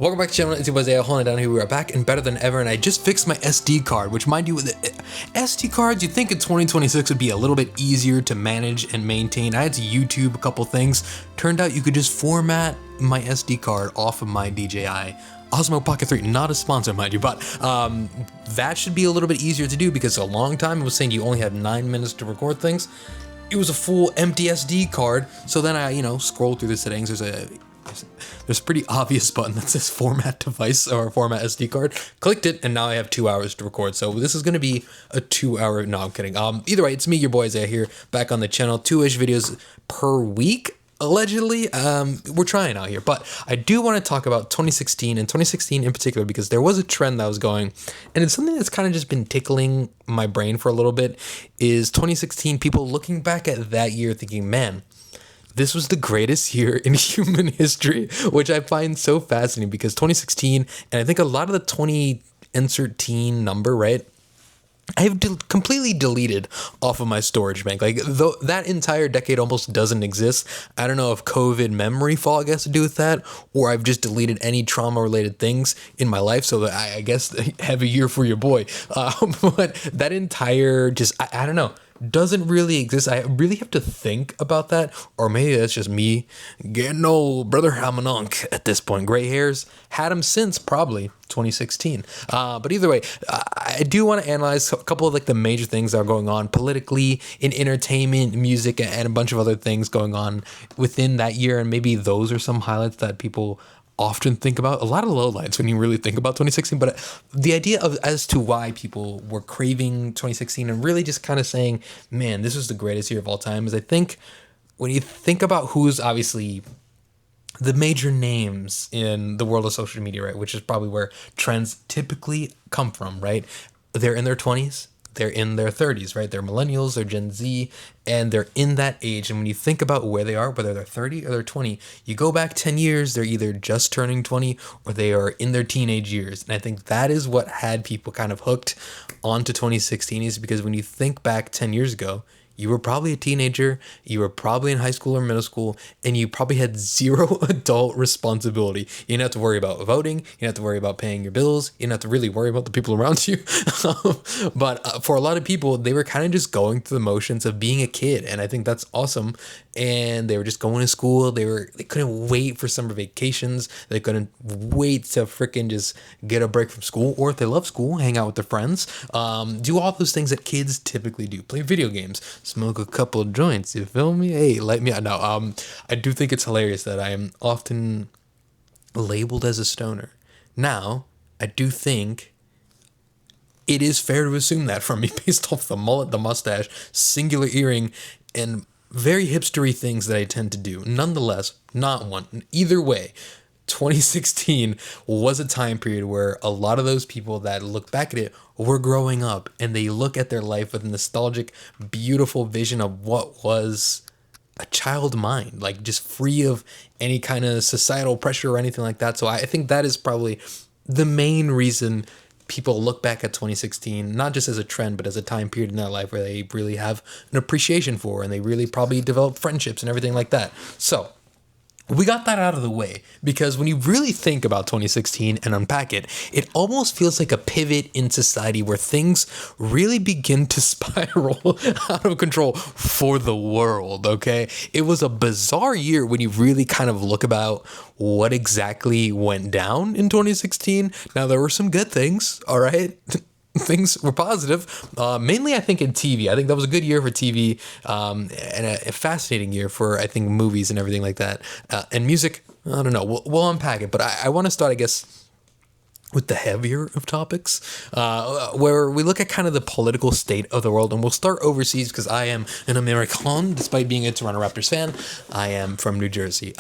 Welcome back to the channel. It's your boy Zaya, holding it down here. We are back and better than ever, and I just fixed my SD card, which, mind you, with the SD cards, you'd think in 2026 would be a little bit easier to manage and maintain. I had to YouTube a couple things. Turned out you could just format my SD card off of my DJI Osmo Pocket 3, not a sponsor, mind you, but that should be a little bit easier to do because a long time it was saying you only had 9 minutes to record things. It was a full empty SD card, so then I, scrolled through the settings. There's a pretty obvious button that says format device or format SD card. Clicked it, and now I have 2 hours to record. So this is going to be a 2 hour, no, I'm kidding. Either way, it's me, your boy Zaya here, back on the channel, 2-ish videos per week. Allegedly, we're trying out here, but I do want to talk about 2016 and 2016 in particular because there was a trend that was going, and it's something that's kind of just been tickling my brain for a little bit. Is 2016 people looking back at that year thinking, man, this was the greatest year in human history, which I find so fascinating because 2016, and I think a lot of the 2013 number, right? I've completely deleted off of my storage bank. Like, though that entire decade almost doesn't exist. I don't know if COVID memory fog has to do with that, or I've just deleted any trauma-related things in my life. So that I guess have a year for your boy. But that entire I don't know, doesn't really exist. I really have to think about that, or maybe that's just me getting old, brother. I'm an unk at this point. Gray hairs, had them since probably 2016. But either way, I do want to analyze a couple of the major things that are going on politically, in entertainment, music, and a bunch of other things going on within that year, and maybe those are some highlights that people often think about. A lot of lowlights when you really think about 2016, but the idea of as to why people were craving 2016 and really just kind of saying, man, this was the greatest year of all time, is I think when you think about who's obviously the major names in the world of social media, right, which is probably where trends typically come from, right? They're in their 20s. They're in their 30s, right? They're millennials, they're Gen Z, and they're in that age. And when you think about where they are, whether they're 30 or they're 20, you go back 10 years, they're either just turning 20 or they are in their teenage years. And I think that is what had people kind of hooked onto 2016, is because when you think back 10 years ago, you were probably a teenager, you were probably in high school or middle school, and you probably had zero adult responsibility. You didn't have to worry about voting, you didn't have to worry about paying your bills, you didn't have to really worry about the people around you. But for a lot of people, they were kind of just going through the motions of being a kid, and I think that's awesome. And they were just going to school, they couldn't wait for summer vacations, they couldn't wait to freaking just get a break from school, or if they love school, hang out with their friends, do all those things that kids typically do, play video games, smoke a couple of joints, you feel me? Hey, light me out. No, I do think it's hilarious that I am often labeled as a stoner. Now, I do think it is fair to assume that from me based off the mullet, the mustache, singular earring, and very hipstery things that I tend to do. Nonetheless, not one. Either way, 2016 was a time period where a lot of those people that look back at it were growing up, and they look at their life with a nostalgic, beautiful vision of what was a child mind, like just free of any kind of societal pressure or anything like that. So I think that is probably the main reason people look back at 2016, not just as a trend, but as a time period in their life where they really have an appreciation for, and they really probably develop friendships and everything like that. So we got that out of the way, because when you really think about 2016 and unpack it, it almost feels like a pivot in society where things really begin to spiral out of control for the world, okay? It was a bizarre year when you really kind of look about what exactly went down in 2016. Now, there were some good things, all right? Things were positive, mainly I think in TV. I think that was a good year for TV, and a fascinating year for, I think, movies and everything like that. And music, I don't know, we'll unpack it. But I want to start, I guess, with the heavier of topics, where we look at kind of the political state of the world. And we'll start overseas because I am an American, despite being a Toronto Raptors fan. I am from New Jersey.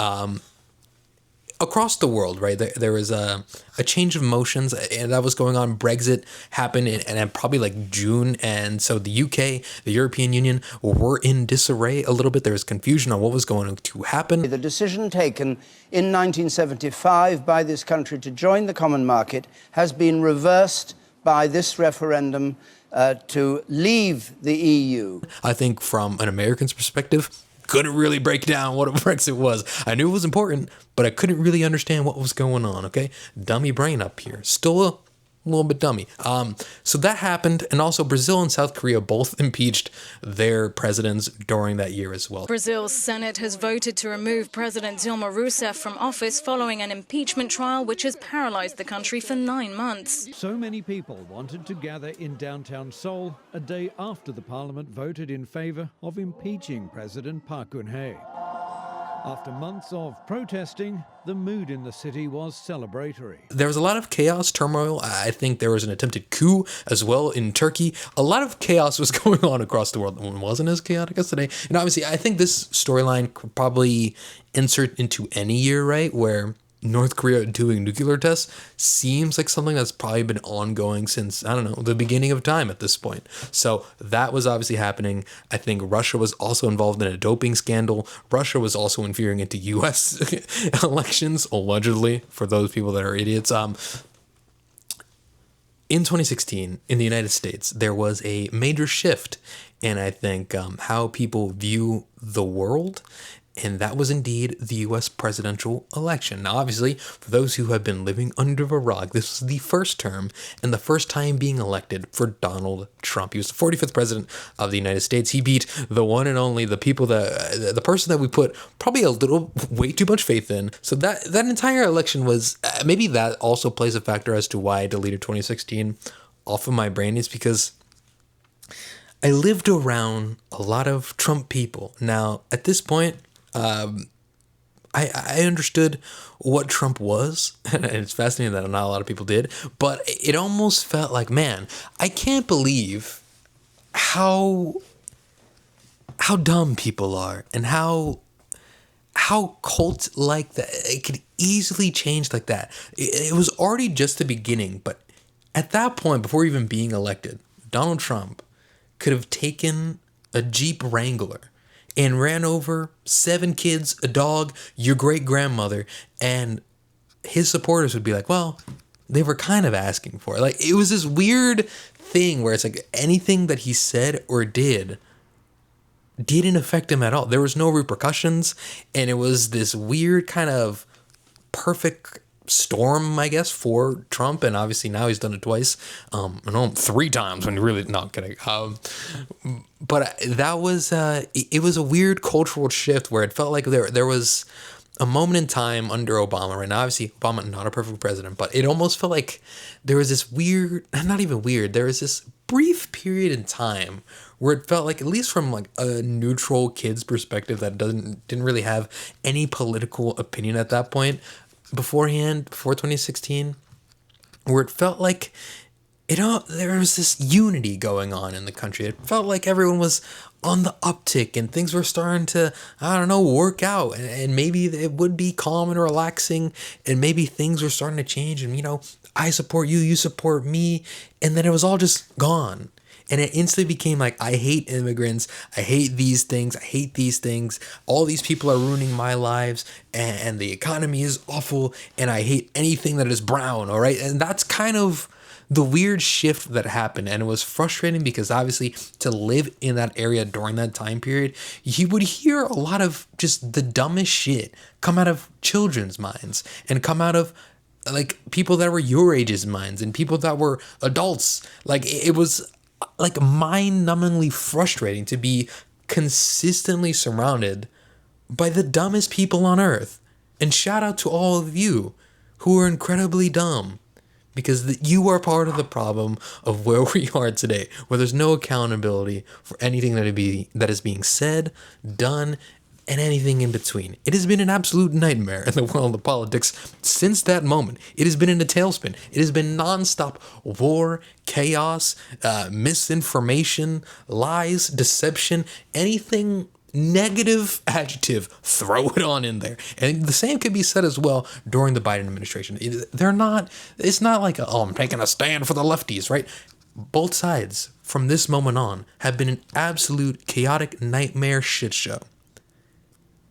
Across the world, right, there was a change of motions, and that was going on. Brexit happened in probably like June, and so the UK, the European Union, were in disarray a little bit. There was confusion on what was going to happen. The decision taken in 1975 by this country to join the common market has been reversed by this referendum to leave the EU. I think from an American's perspective, couldn't really break down what a Brexit was. I knew it was important, but I couldn't really understand what was going on, okay? Dummy brain up here. Still a little bit dummy. So that happened, and also Brazil and South Korea both impeached their presidents during that year as well. Brazil's Senate has voted to remove President Dilma Rousseff from office following an impeachment trial which has paralyzed the country for 9 months. So many people wanted to gather in downtown Seoul a day after the parliament voted in favor of impeaching President Park Geun-hye. After months of protesting, the mood in the city was celebratory. There was a lot of chaos, turmoil. I think there was an attempted coup as well in Turkey. A lot of chaos was going on across the world. It wasn't as chaotic as today. And obviously, I think this storyline could probably insert into any year, right? Where North Korea doing nuclear tests seems like something that's probably been ongoing since, I don't know, the beginning of time at this point. So that was obviously happening. I think Russia was also involved in a doping scandal. Russia was also interfering into U.S. elections, allegedly, for those people that are idiots. In 2016, in the United States, there was a major shift in, I think, how people view the world. And that was indeed the U.S. presidential election. Now, obviously, for those who have been living under a rock, this was the first term and the first time being elected for Donald Trump. He was the 45th president of the United States. He beat the one and only, the person that we put probably a little way too much faith in. So that entire election was, maybe that also plays a factor as to why I deleted 2016 off of my brain, is because I lived around a lot of Trump people. Now, at this point, I understood what Trump was, and it's fascinating that not a lot of people did, but it almost felt like, man, I can't believe how dumb people are, and how cult-like that it could easily change like that. It was already just the beginning, but at that point, before even being elected, Donald Trump could have taken a Jeep Wrangler and ran over 7 kids, a dog, your great-grandmother, and his supporters would be like, well, they were kind of asking for it. Like, it was this weird thing where it's like anything that he said or did didn't affect him at all. There was no repercussions, and it was this weird kind of perfect storm, I guess, for Trump. And obviously now he's done it twice, 3 times when you're really not kidding. But that was it was a weird cultural shift where it felt like there was a moment in time under Obama, right? Now, obviously Obama not a perfect president, but it almost felt like there was this weird, not even weird, there was this brief period in time where it felt like, at least from like a neutral kid's perspective that didn't really have any political opinion at that point, before 2016, where it felt like there was this unity going on in the country. It felt like everyone was on the uptick and things were starting to, I don't know, work out, and maybe it would be calm and relaxing, and maybe things were starting to change, and I support you, you support me, and then it was all just gone. And it instantly became like, I hate immigrants. I hate these things. I hate these things. All these people are ruining my lives. And the economy is awful. And I hate anything that is brown. All right. And that's kind of the weird shift that happened. And it was frustrating because obviously to live in that area during that time period, you would hear a lot of just the dumbest shit come out of children's minds and come out of like people that were your age's minds and people that were adults. Like it was like mind-numbingly frustrating to be consistently surrounded by the dumbest people on earth. And shout out to all of you who are incredibly dumb, because you are part of the problem of where we are today, where there's no accountability for anything that is being said, done, and anything in between. It has been an absolute nightmare in the world of politics since that moment. It has been in a tailspin. It has been nonstop war, chaos, misinformation, lies, deception, anything negative adjective, throw it on in there. And the same could be said as well during the Biden administration. It's not like, I'm taking a stand for the lefties, right? Both sides from this moment on have been an absolute chaotic nightmare shit show.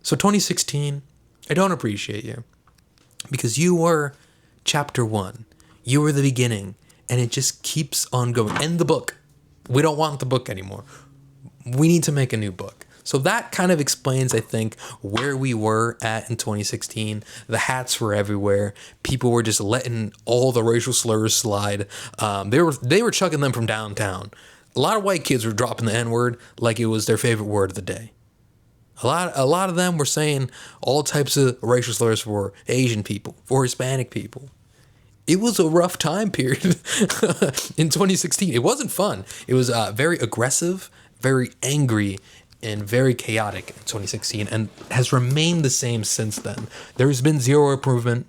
So 2016, I don't appreciate you because you were chapter 1. You were the beginning, and it just keeps on going. End the book. We don't want the book anymore. We need to make a new book. So that kind of explains, I think, where we were at in 2016. The hats were everywhere. People were just letting all the racial slurs slide. They were chucking them from downtown. A lot of white kids were dropping the N-word like it was their favorite word of the day. A lot of them were saying all types of racial slurs for Asian people, for Hispanic people. It was a rough time period in 2016. It wasn't fun. It was very aggressive, very angry, and very chaotic in 2016, and has remained the same since then. There's been zero improvement.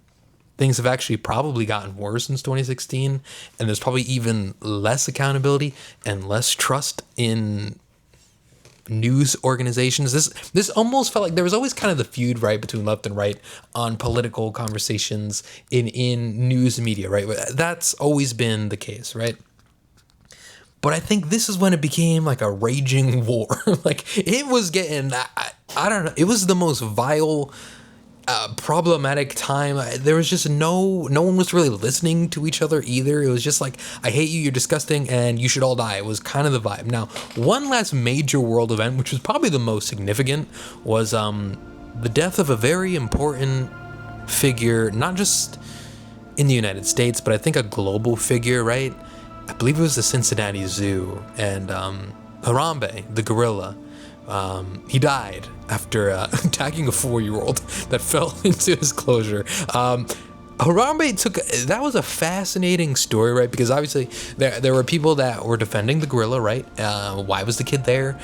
Things have actually probably gotten worse since 2016, and there's probably even less accountability and less trust in news organizations. This almost felt like there was always kind of the feud, right, between left and right on political conversations in news media, right? That's always been the case, right? But I think this is when it became like a raging war. Like it was getting, I don't know, it was the most vile, problematic time. There was just no one was really listening to each other either. It was just like, I hate you, you're disgusting, and you should all die. It was kind of the vibe. Now, one last major world event, which was probably the most significant, was the death of a very important figure, not just in the United States, but I think a global figure, right? I believe it was the Cincinnati Zoo, and Harambe, the gorilla. He died after attacking a 4-year-old that fell into his closure. Harambe that was a fascinating story, right? Because obviously there were people that were defending the gorilla, right? Why was the kid there?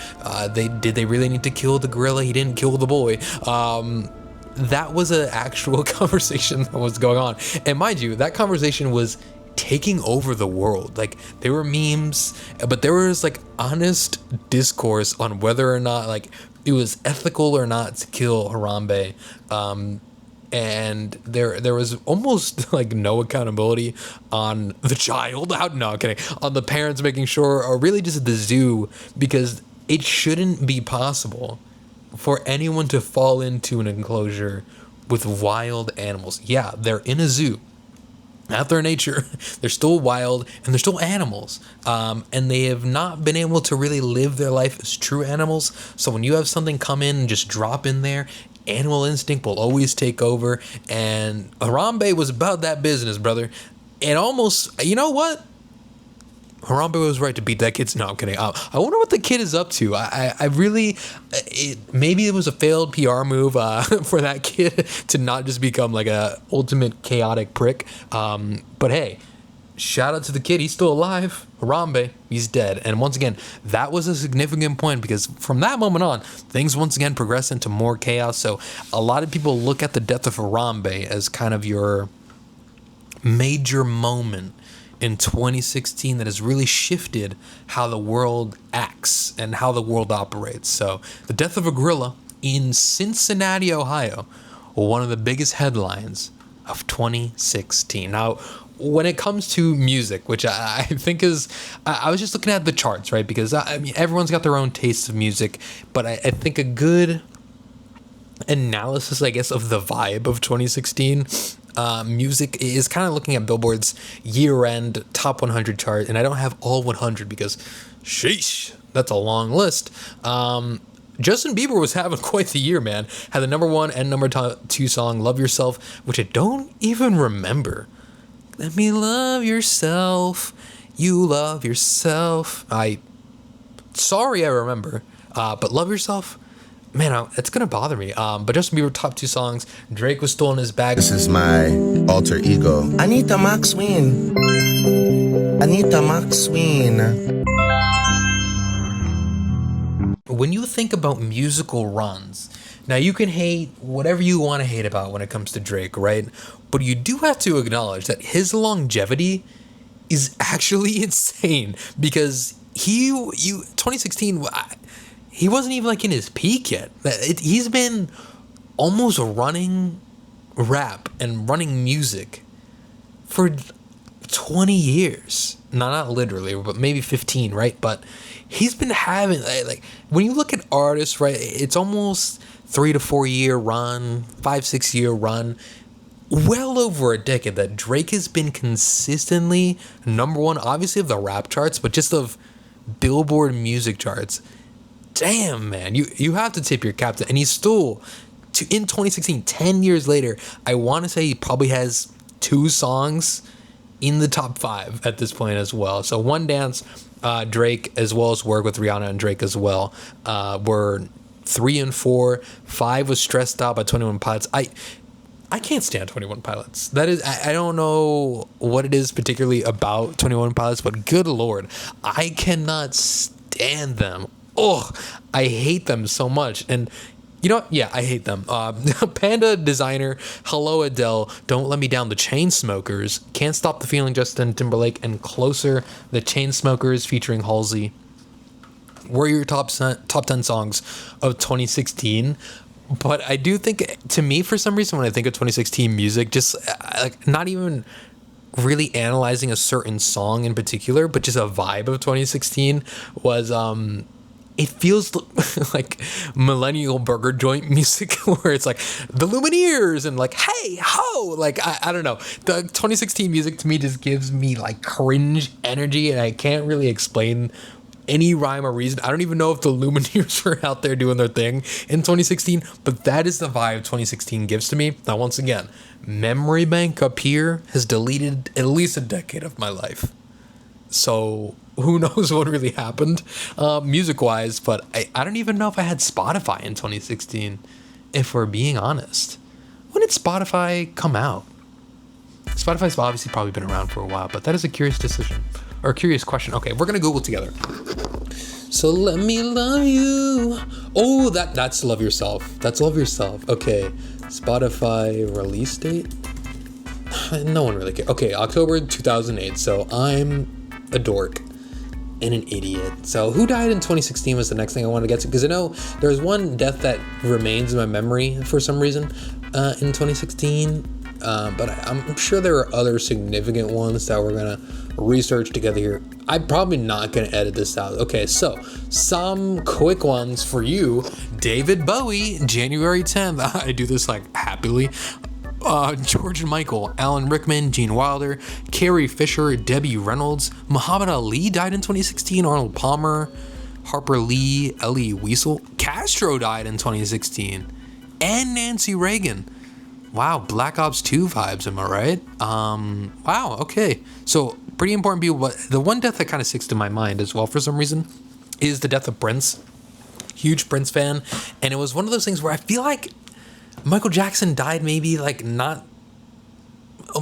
Did they really need to kill the gorilla? He didn't kill the boy. That was an actual conversation that was going on. And mind you, that conversation was taking over the world. Like there were memes, but there was like honest discourse on whether or not like it was ethical or not to kill Harambe. And there was almost like no accountability on the child. No, I'm kidding. On the parents making sure, or really just the zoo, because it shouldn't be possible for anyone to fall into an enclosure with wild animals. Yeah, they're in a zoo. Out there in nature, they're still wild and they're still animals. And they have not been able to really live their life as true animals. So when you have something come in and just drop in there, animal instinct will always take over. And Harambe was about that business, brother. And almost, you know what? Harambe was right to beat that kid's. No, I'm kidding. I wonder what the kid is up to. I really, maybe it was a failed PR move for that kid to not just become like a ultimate chaotic prick. But hey, shout out to the kid. He's still alive. Harambe, he's dead. And once again, that was a significant point because from that moment on, things once again progressed into more chaos. So a lot of people look at the death of Harambe as kind of your major moment in 2016 that has really shifted how the world acts and how the world operates. So the death of a gorilla in Cincinnati, Ohio, one of the biggest headlines of 2016. Now, when it comes to music, which I think is, I was just looking at the charts, right? Because I mean, everyone's got their own tastes of music, but I think a good analysis, I guess, of the vibe of 2016 music is kind of looking at Billboard's year-end top 100 chart, and I don't have all 100 because, sheesh, that's a long list. Justin Bieber was having quite the year, man. Had the number 1 and number 2 song, Love Yourself, which I don't even remember. Let me love yourself. You love yourself. Sorry I remember. But Love Yourself, man, it's going to bother me. But Justin Bieber, top 2 songs. Drake was still in his bag. This is my alter ego. Anita Maxwin. Anita Maxwin. When you think about musical runs, now you can hate whatever you want to hate about when it comes to Drake, right? But you do have to acknowledge that his longevity is actually insane because 2016, he wasn't even like in his peak yet. He's been almost running rap and running music for 20 years. Not literally, but maybe 15, right? But he's been having, like, when you look at artists, right, it's almost 3 to 4 year run, 5-6 year run, well over a decade that Drake has been consistently number 1, obviously of the rap charts, but just of Billboard music charts. damn, man, you have to tip your cap to, and he's still, in 2016, 10 years later, I want to say he probably has 2 songs in the top 5 at this point as well. So One Dance, Drake, as well as Work with Rihanna and Drake as well, were 3 and 4. 5 was Stressed Out by 21 Pilots. I can't stand 21 Pilots. That is, I don't know what it is particularly about 21 Pilots, but good Lord, I cannot stand them. Oh, I hate them so much. And you know what? Yeah, I hate them. Panda Designer, Hello Adele, Don't Let Me Down, The Chainsmokers, Can't Stop the Feeling, Justin Timberlake, and Closer, The Chainsmokers featuring Halsey were your top 10 songs of 2016. But I do think, to me, for some reason, when I think of 2016 music, just like not even really analyzing a certain song in particular, but just a vibe of 2016 was it feels like millennial burger joint music, where it's like the Lumineers and like, hey ho, like I don't know, the 2016 music to me just gives me like cringe energy, and I can't really explain any rhyme or reason. I don't even know if the Lumineers were out there doing their thing in 2016, but that is the vibe 2016 gives to me. Now, once again, Memory Bank up here has deleted at least a decade of my life. So who knows what really happened music-wise, but I don't even know if I had Spotify in 2016, if we're being honest. When did Spotify come out? Spotify's obviously probably been around for a while, but that is a curious decision. Or a curious question. Okay, we're gonna Google together. So let me love you. Oh, that's Love Yourself. That's Love Yourself. Okay, Spotify release date. No one really cares. Okay, October 2008. So I'm a dork and an idiot. So who died in 2016 was the next thing I wanted to get to, because I know there's one death that remains in my memory for some reason in 2016. But I'm sure there are other significant ones that we're gonna research together here. I'm probably not gonna edit this out. Okay, so some quick ones for you. David Bowie, January 10th. I do this like happily. George and Michael, Alan Rickman, Gene Wilder, Carrie Fisher, Debbie Reynolds, Muhammad Ali died in 2016, Arnold Palmer, Harper Lee, Elie Wiesel, Castro died in 2016, and Nancy Reagan. Wow, Black Ops 2 vibes, am I right? Wow, okay. So, pretty important people, but the one death that kind of sticks to my mind as well for some reason is the death of Prince. Huge Prince fan, and it was one of those things where I feel like Michael Jackson died maybe like not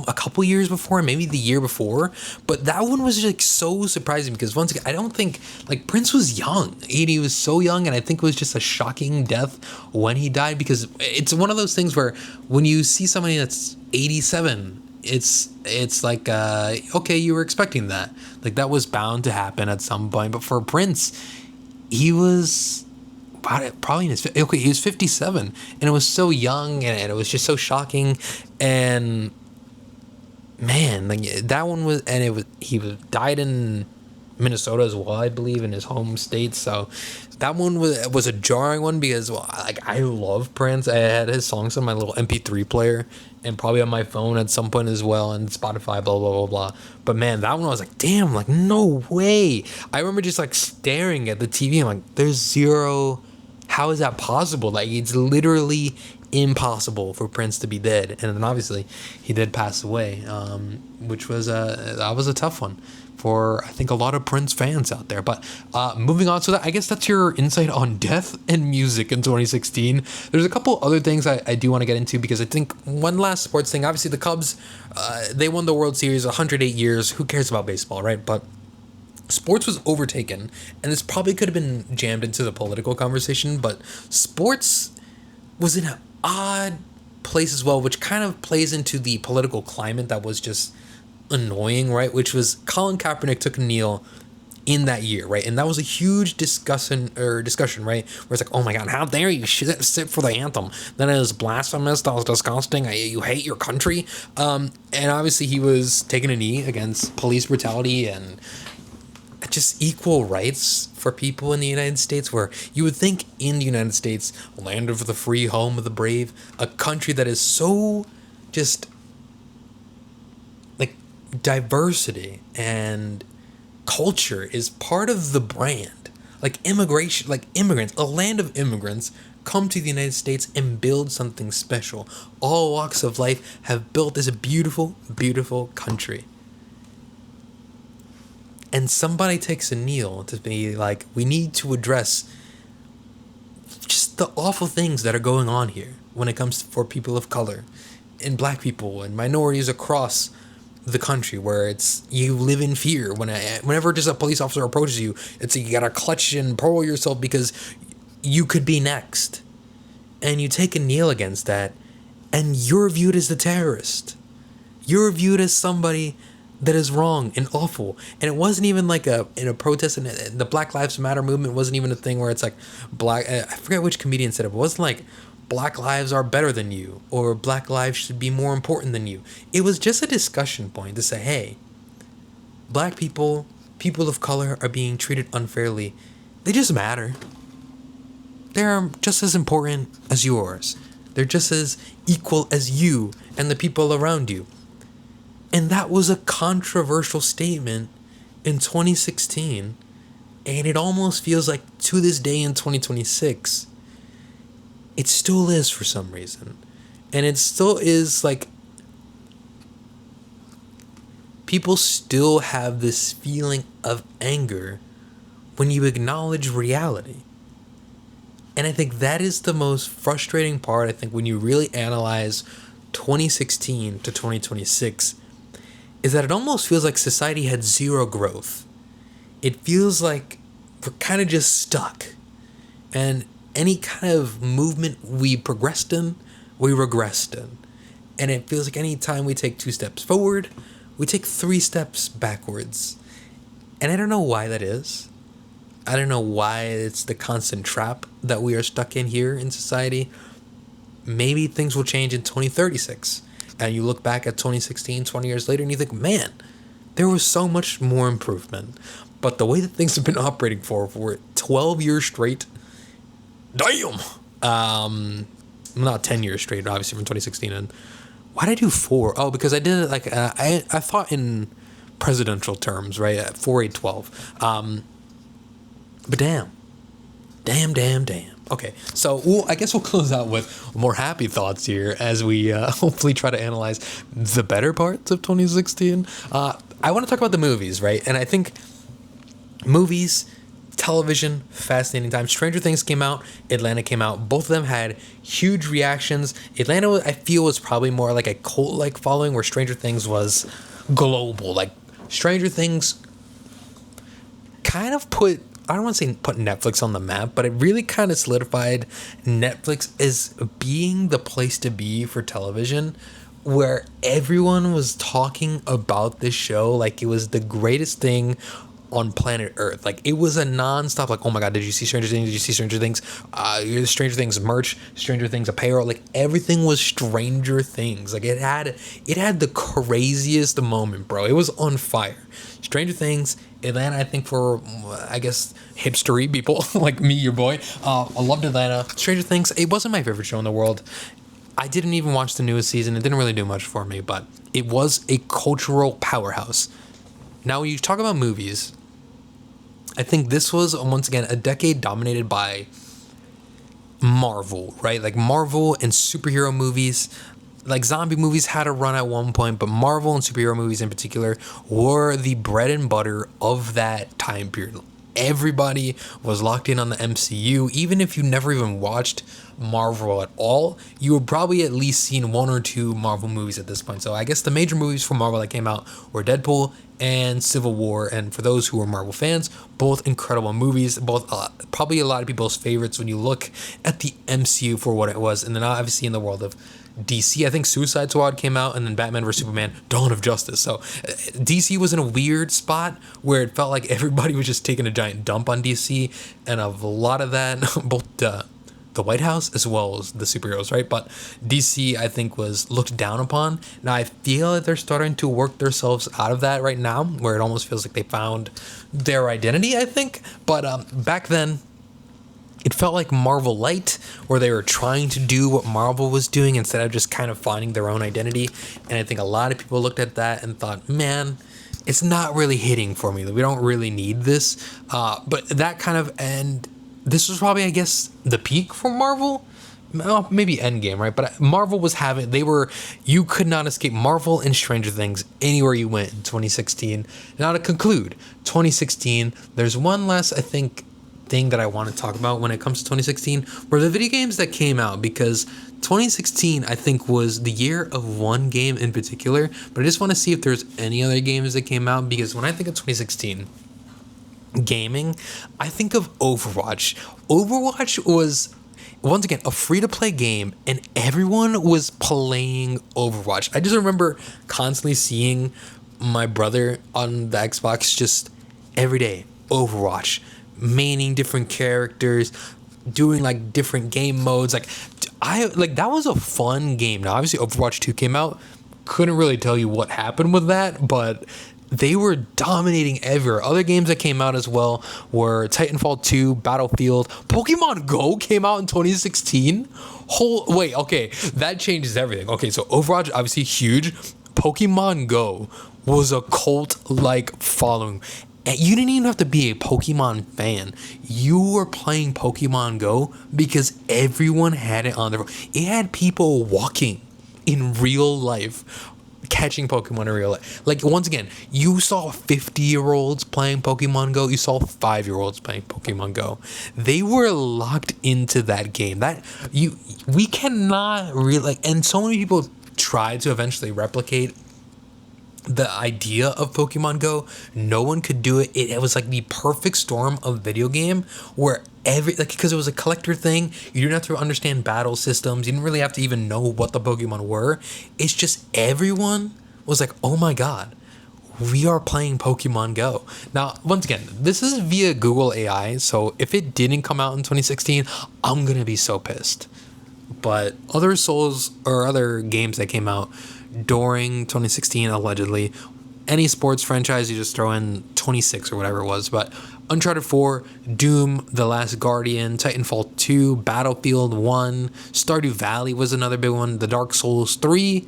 a couple years before, maybe the year before, but that one was like so surprising because once again, I don't think, like, Prince was young, and he was so young, and I think it was just a shocking death when he died, because it's one of those things where when you see somebody that's 87, it's like, okay, you were expecting that, like that was bound to happen at some point. But for Prince, he was probably in his, okay, he was 57, and it was so young, and it was just so shocking. And man, like that one was, and he died in Minnesota as well, I believe, in his home state. So that one was a jarring one, because, well, like, I love Prince. I had his songs on my little MP3 player and probably on my phone at some point as well, and Spotify, blah blah blah blah. But man, that one I was like, damn, like no way. I remember just like staring at the TV. I'm like, there's zero. How is that possible? Like, it's literally impossible for Prince to be dead. And then obviously he did pass away, which was that was a tough one for, I think, a lot of Prince fans out there. But moving on, so that, I guess that's your insight on death and music in 2016. There's a couple other things I do want to get into, because I think one last sports thing. Obviously the Cubs, they won the World Series 108 years. Who cares about baseball, right? But sports was overtaken, and this probably could have been jammed into the political conversation, but sports was in an odd place as well, which kind of plays into the political climate that was just annoying, right? Which was Colin Kaepernick took a kneel in that year, right? And that was a huge discussion, right? Where it's like, oh my God, how dare you sit for the anthem? Then it was blasphemous, that was disgusting, you hate your country. And obviously he was taking a knee against police brutality and just equal rights for people in the United States, where you would think in the United States, land of the free, home of the brave, a country that is so just like diversity and culture is part of the brand. Like immigration, like immigrants, a land of immigrants come to the United States and build something special. All walks of life have built this beautiful, beautiful country. And somebody takes a kneel to be like, we need to address just the awful things that are going on here when it comes for people of color and black people and minorities across the country, where it's you live in fear whenever just a police officer approaches you. It's like you gotta clutch and pull yourself because you could be next. And you take a kneel against that, and you're viewed as the terrorist. You're viewed as somebody that is wrong and awful. And it wasn't even like in a protest, and the Black Lives Matter movement wasn't even a thing where it's like I forget which comedian said it, but it wasn't like black lives are better than you or black lives should be more important than you. It was just a discussion point to say, hey, black people of color are being treated unfairly. They just matter. They're just as important as yours. They're just as equal as you and the people around you. And that was a controversial statement in 2016. And it almost feels like to this day in 2026, it still is for some reason. And it still is like, people still have this feeling of anger when you acknowledge reality. And I think that is the most frustrating part. I think when you really analyze 2016 to 2026, is that it almost feels like society had zero growth. It feels like we're kind of just stuck. And any kind of movement we progressed in, we regressed in. And it feels like any time we take 2 steps forward, we take 3 steps backwards. And I don't know why that is. I don't know why it's the constant trap that we are stuck in here in society. Maybe things will change in 2036. And you look back at 2016, 20 years later, and you think, man, there was so much more improvement. But the way that things have been operating for 12 years straight, damn! Not 10 years straight, obviously, from 2016. And why did I do 4? Oh, because I did it like, I thought in presidential terms, right? 4, 8, 12. But damn. Okay, so I guess we'll close out with more happy thoughts here as we hopefully try to analyze the better parts of 2016. I want to talk about the movies, right? And I think movies, television, fascinating time. Stranger Things came out, Atlanta came out. Both of them had huge reactions. Atlanta, I feel, was probably more like a cult-like following, where Stranger Things was global. Like, Stranger Things kind of put, I don't want to say put Netflix on the map, but it really kind of solidified Netflix as being the place to be for television, where everyone was talking about this show like it was the greatest thing on planet Earth. Like, it was a non-stop, like, oh my god, did you see Stranger Things? Did you see Stranger Things? Stranger Things merch, Stranger Things apparel, like everything was Stranger Things. Like, it had the craziest moment, bro. It was on fire. Stranger Things, Atlanta, I think for, I guess, hipstery people like me, your boy. I loved Atlanta. Stranger Things, it wasn't my favorite show in the world. I didn't even watch the newest season. It didn't really do much for me, but it was a cultural powerhouse. Now, when you talk about movies, I think this was, once again, a decade dominated by Marvel, right? Like, Marvel and superhero movies. Like, zombie movies had a run at one point, but Marvel and superhero movies in particular were the bread and butter of that time period. Everybody was locked in on the MCU. Even if you never even watched Marvel at all, you would probably at least seen 1 or 2 Marvel movies at this point. So I guess the major movies from Marvel that came out were Deadpool and Civil War. And for those who are Marvel fans, both incredible movies, both probably a lot of people's favorites when you look at the MCU for what it was. And then obviously in the world of DC, I think Suicide Squad came out, and then Batman vs Superman, Dawn of Justice. So DC was in a weird spot where it felt like everybody was just taking a giant dump on DC, and a lot of that, both the White House as well as the superheroes, right? But DC, I think, was looked down upon. Now I feel like they're starting to work themselves out of that right now, where it almost feels like they found their identity, I think. But back then, it felt like Marvel Light, where they were trying to do what Marvel was doing instead of just kind of finding their own identity. And I think a lot of people looked at that and thought, man, it's not really hitting for me. We don't really need this. But that kind of, and this was probably, I guess, the peak for Marvel. Well, maybe Endgame, right? But Marvel was having, you could not escape Marvel and Stranger Things anywhere you went in 2016. Now to conclude, 2016, there's one last, I think, thing that I want to talk about when it comes to 2016 were the video games that came out, because 2016 I think was the year of one game in particular, but I just want to see if there's any other games that came out, because when I think of 2016 gaming, I think of Overwatch. Overwatch was, once again, a free-to-play game, and everyone was playing Overwatch. I just remember constantly seeing my brother on the Xbox just every day, Overwatch, maining different characters, doing like different game modes. Like that was a fun game. Now obviously Overwatch 2 came out, couldn't really tell you what happened with that, but they were dominating everywhere. Other games that came out as well were Titanfall 2, Battlefield, Pokemon Go came out in 2016. Okay, that changes everything. Okay, so Overwatch obviously huge. Pokemon Go was a cult-like following. And you didn't even have to be a Pokemon fan. You were playing Pokemon Go because everyone had it on their phone. It had people walking in real life, catching Pokemon in real life. Like, once again, you saw 50-year-olds playing Pokemon Go. You saw 5-year-olds playing Pokemon Go. They were locked into that game. We cannot really, and so many people tried to eventually replicate the idea of Pokemon Go. No one could do it. It was like the perfect storm of video game where because it was a collector thing, you didn't have to understand battle systems. You didn't really have to even know what the Pokemon were. It's just everyone was like, oh my God, we are playing Pokemon Go. Now, once again, this is via Google AI. So if it didn't come out in 2016, I'm going to be so pissed. But other Souls or other games that came out during 2016, allegedly, any sports franchise, you just throw in 26 or whatever it was, but Uncharted 4, Doom, The Last Guardian, Titanfall 2, Battlefield 1, Stardew Valley was another big one, The Dark Souls 3,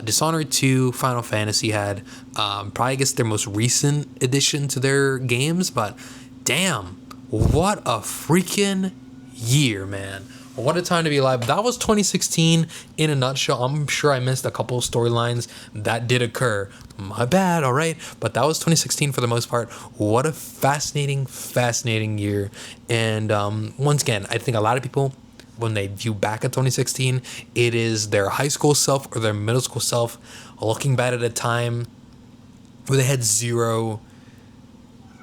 Dishonored 2, Final Fantasy had probably, I guess, their most recent addition to their games, but damn, what a freaking year, man. What a time to be alive. That was 2016 in a nutshell. I'm sure I missed a couple of storylines that did occur. My bad, all right? But that was 2016 for the most part. What a fascinating, fascinating year. And once again, I think a lot of people, when they view back at 2016, it is their high school self or their middle school self looking back at a time where they had zero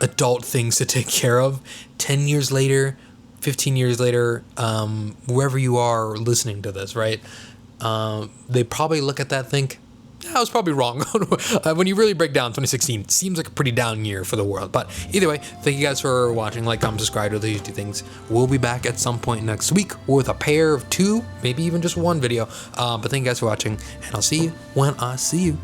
adult things to take care of. 10 years later, 15 years later, wherever you are listening to this, right? They probably look at that and think, I was probably wrong. When you really break down 2016, it seems like a pretty down year for the world. But either way, thank you guys for watching. Like, comment, subscribe to these two things. We'll be back at some point next week with a pair of 2, maybe even just 1 video. But thank you guys for watching, and I'll see you when I see you.